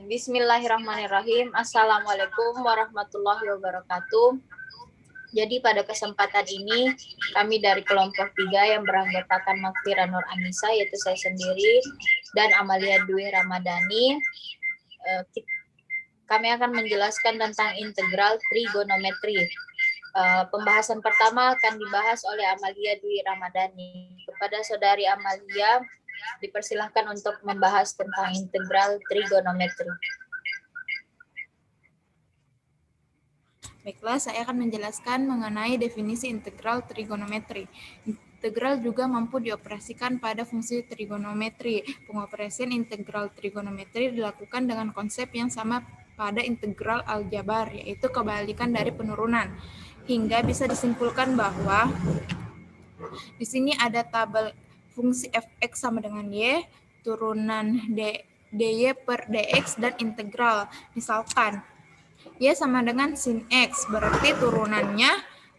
Bismillahirrahmanirrahim. Assalamualaikum warahmatullahi wabarakatuh. Jadi pada kesempatan ini kami dari kelompok 3 yang beranggotakan Makfira Nur Anissa, yaitu saya sendiri, dan Amalia Dwi Ramadhani, kami akan menjelaskan tentang integral trigonometri. Pembahasan pertama akan dibahas oleh Amalia Dwi Ramadhani. Kepada Saudari Amalia, dipersilahkan untuk membahas tentang integral trigonometri. Baiklah, saya akan menjelaskan mengenai definisi integral trigonometri. Integral juga mampu dioperasikan pada fungsi trigonometri. Pengoperasian integral trigonometri dilakukan dengan konsep yang sama pada integral aljabar, yaitu kebalikan dari penurunan. Hingga bisa disimpulkan bahwa di sini ada tabel fungsi fx sama dengan y, turunan dy per dx, dan integral. Misalkan y sama dengan sin x, berarti turunannya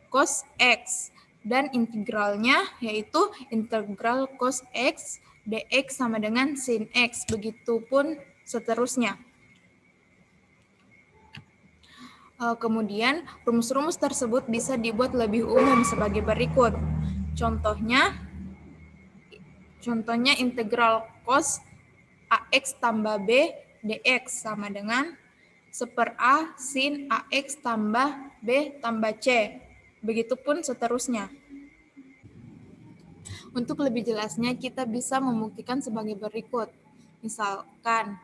cos x, dan integralnya yaitu integral cos x dx sama dengan sin x, begitupun seterusnya. Kemudian rumus-rumus tersebut bisa dibuat lebih umum sebagai berikut. Contohnya integral cos ax tambah b dx sama dengan 1/a sin ax tambah b tambah c. Begitupun seterusnya. Untuk lebih jelasnya kita bisa membuktikan sebagai berikut. Misalkan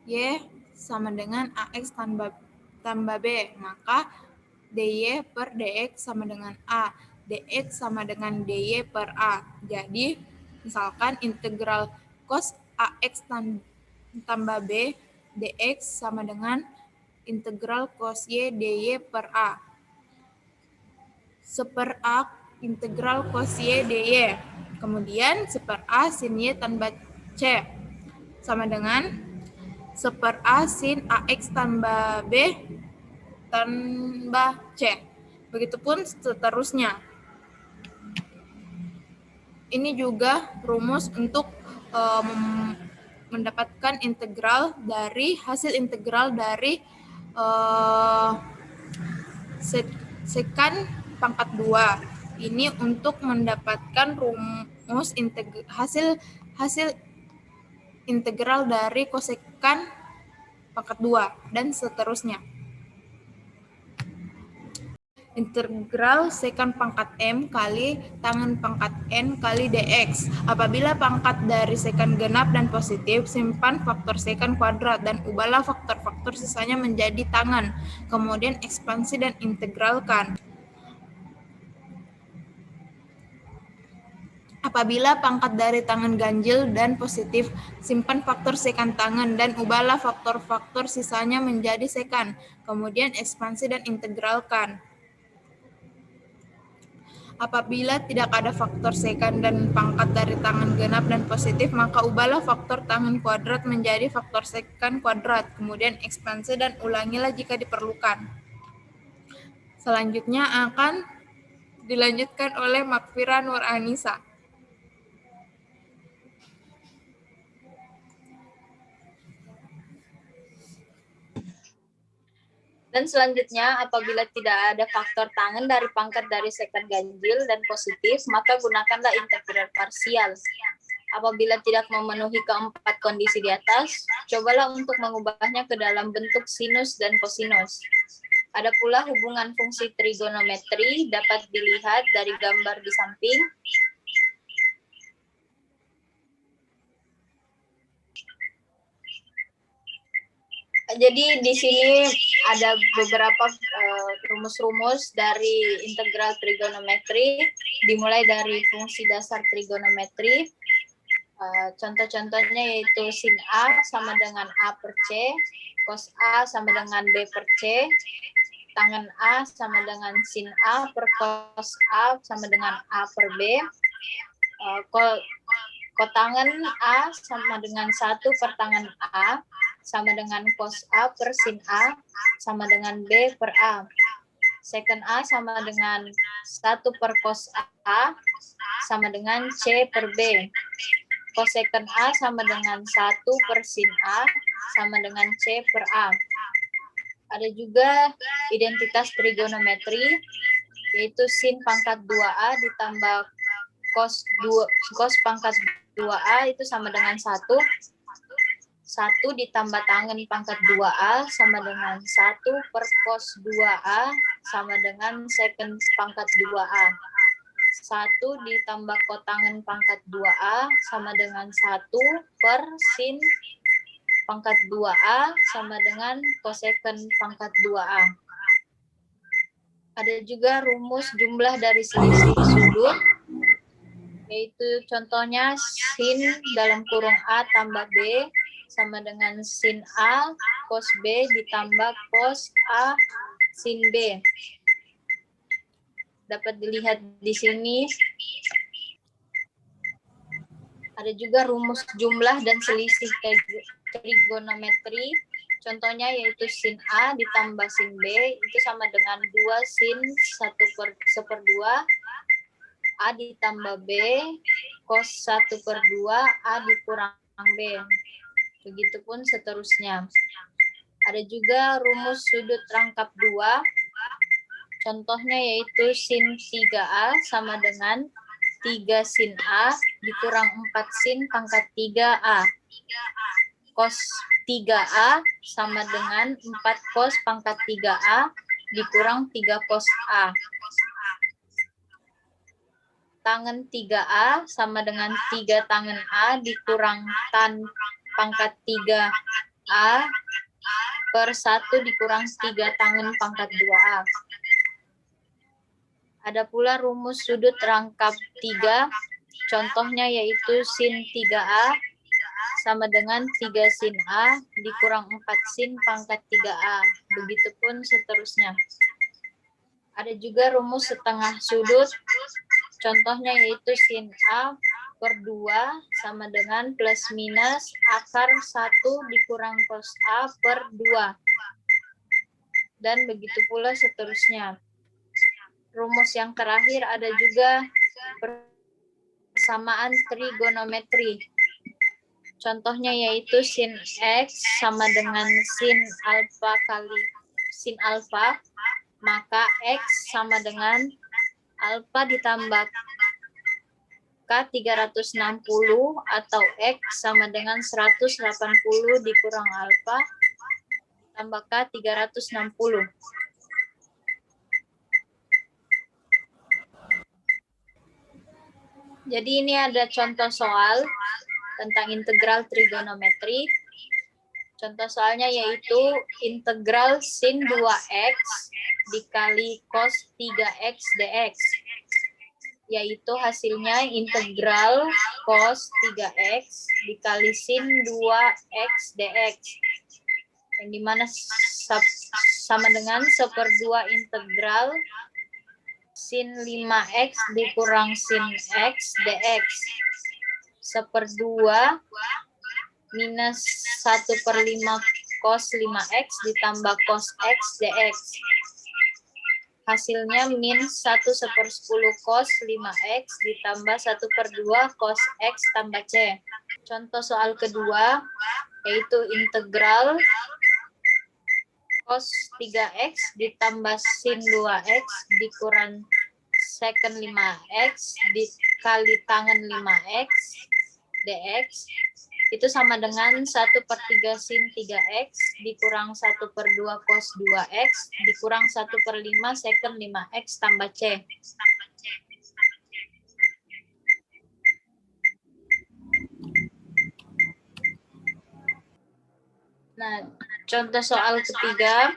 y sama dengan ax tambah b, maka dy per dx sama dengan a, dx sama dengan dy per a. Jadi misalkan integral cos ax tambah b dx sama dengan integral cos y dy per a. 1/a integral cos y dy. Kemudian 1/a sin y tambah c sama dengan 1/a sin ax tambah b tambah c. Begitupun seterusnya. Ini juga rumus untuk mendapatkan integral dari hasil integral dari sekan pangkat 2. Ini untuk mendapatkan rumus hasil integral dari kosekan pangkat 2 dan seterusnya. Integral sekan pangkat m kali tangen pangkat n kali dx. Apabila pangkat dari sekan genap dan positif, simpan faktor sekan kuadrat dan ubahlah faktor-faktor sisanya menjadi tangen. Kemudian ekspansi dan integralkan. Apabila pangkat dari tangen ganjil dan positif, simpan faktor sekan tangen dan ubahlah faktor-faktor sisanya menjadi sekan. Kemudian ekspansi dan integralkan. Apabila tidak ada faktor sekan dan pangkat dari tangen genap dan positif, maka ubahlah faktor tangen kuadrat menjadi faktor sekan kuadrat. Kemudian ekspansi dan ulangilah jika diperlukan. Selanjutnya akan dilanjutkan oleh Makfira Nur Anissa. Dan selanjutnya, apabila tidak ada faktor tangen dari pangkat dari sekan ganjil dan positif, maka gunakanlah integral parsial. Apabila tidak memenuhi keempat kondisi di atas, cobalah untuk mengubahnya ke dalam bentuk sinus dan kosinus. Ada pula hubungan fungsi trigonometri dapat dilihat dari gambar di samping. Jadi di sini ada beberapa rumus-rumus dari integral trigonometri, dimulai dari fungsi dasar trigonometri. Contoh-contohnya yaitu sin A sama dengan A per C, cos A sama dengan B per C, tangen A sama dengan sin A per cos A sama dengan A per B, kotangen A sama dengan 1 per tangen A sama dengan cos A per sin A sama dengan B per A. Secant A sama dengan 1 per cos A sama dengan C per B. Cosecant A sama dengan 1 per sin A sama dengan C per A. Ada juga identitas trigonometri, yaitu sin pangkat 2A ditambah cos pangkat 2A itu sama dengan 1. 1 ditambah tangen pangkat 2A sama dengan 1 per cos 2A sama dengan secant pangkat 2A. 1 ditambah kotangen pangkat 2A sama dengan 1 per sin pangkat 2A sama dengan cosecant pangkat 2A. Ada juga rumus jumlah dari selisih sudut, yaitu contohnya sin dalam kurung A tambah B sama dengan sin A cos B ditambah cos A sin B. Dapat dilihat di sini. Ada juga rumus jumlah dan selisih trigonometri. Contohnya yaitu sin A ditambah sin B itu sama dengan 2 sin 1/2 A ditambah B cos 1/2 A dikurang B. Begitupun seterusnya. Ada juga rumus sudut rangkap 2. Contohnya yaitu sin 3A sama dengan 3 sin A dikurang 4 sin pangkat 3A. Cos 3A sama dengan 4 cos pangkat 3A dikurang 3 cos A. Tangen 3A sama dengan 3 tangen A dikurang tan pangkat 3A per 1 dikurang 3 tangen pangkat 2A. Ada pula rumus sudut rangkap 3. Contohnya yaitu sin 3A sama dengan 3 sin A dikurang 4 sin pangkat 3A. Begitupun seterusnya. Ada juga rumus setengah sudut. Contohnya yaitu sin A per 2 sama dengan plus minus akar 1 dikurang cos A per 2. Dan begitu pula seterusnya. Rumus yang terakhir ada juga persamaan trigonometri. Contohnya yaitu sin X sama dengan sin alfa kali sin alfa, maka X sama dengan alfa ditambah K 360 atau X sama dengan 180 dikurang alfa tambah K 360. Jadi ini ada contoh soal tentang integral trigonometri. Contoh soalnya yaitu integral sin 2x dikali cos 3x dx. Yaitu hasilnya integral cos 3x dikali sin 2x dx. Yang dimana sama dengan 1/2 integral sin 5x dikurang sin x dx. 1/2 minus 1/5 cos 5x ditambah cos x dx. Hasilnya min 1/10 cos 5x ditambah 1/2 cos x tambah c. Contoh soal kedua yaitu integral cos 3x ditambah sin 2x dikurang secant 5x dikali tangen 5x dx itu sama dengan 1/3 sin 3x dikurang 1/2 cos 2x dikurang 1/5 secant 5x tambah c. Nah, contoh soal ketiga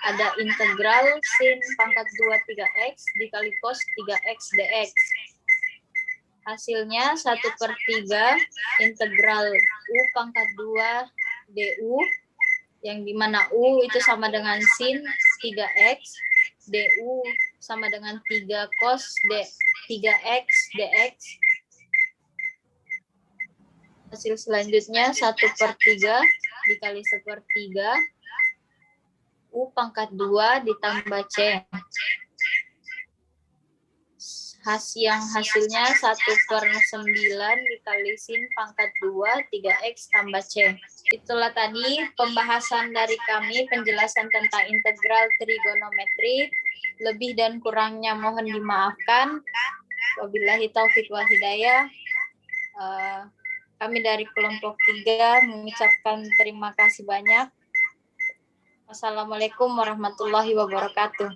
ada integral sin pangkat 2 3x dikali cos 3x dx. Hasilnya 1/3 integral u pangkat 2 du, yang dimana u itu sama dengan sin 3x, du sama dengan 3 cos 3x dx. Hasil selanjutnya 1/3 dikali 1/3 u pangkat 2 ditambah c. hasilnya 1/9 dikali sin pangkat 2 3x tambah C. Itulah tadi pembahasan dari kami, penjelasan tentang integral trigonometri. Lebih dan kurangnya mohon dimaafkan. Wabillahi taufiq wal hidayah. Kami dari kelompok 3 mengucapkan terima kasih banyak. Wassalamualaikum warahmatullahi wabarakatuh.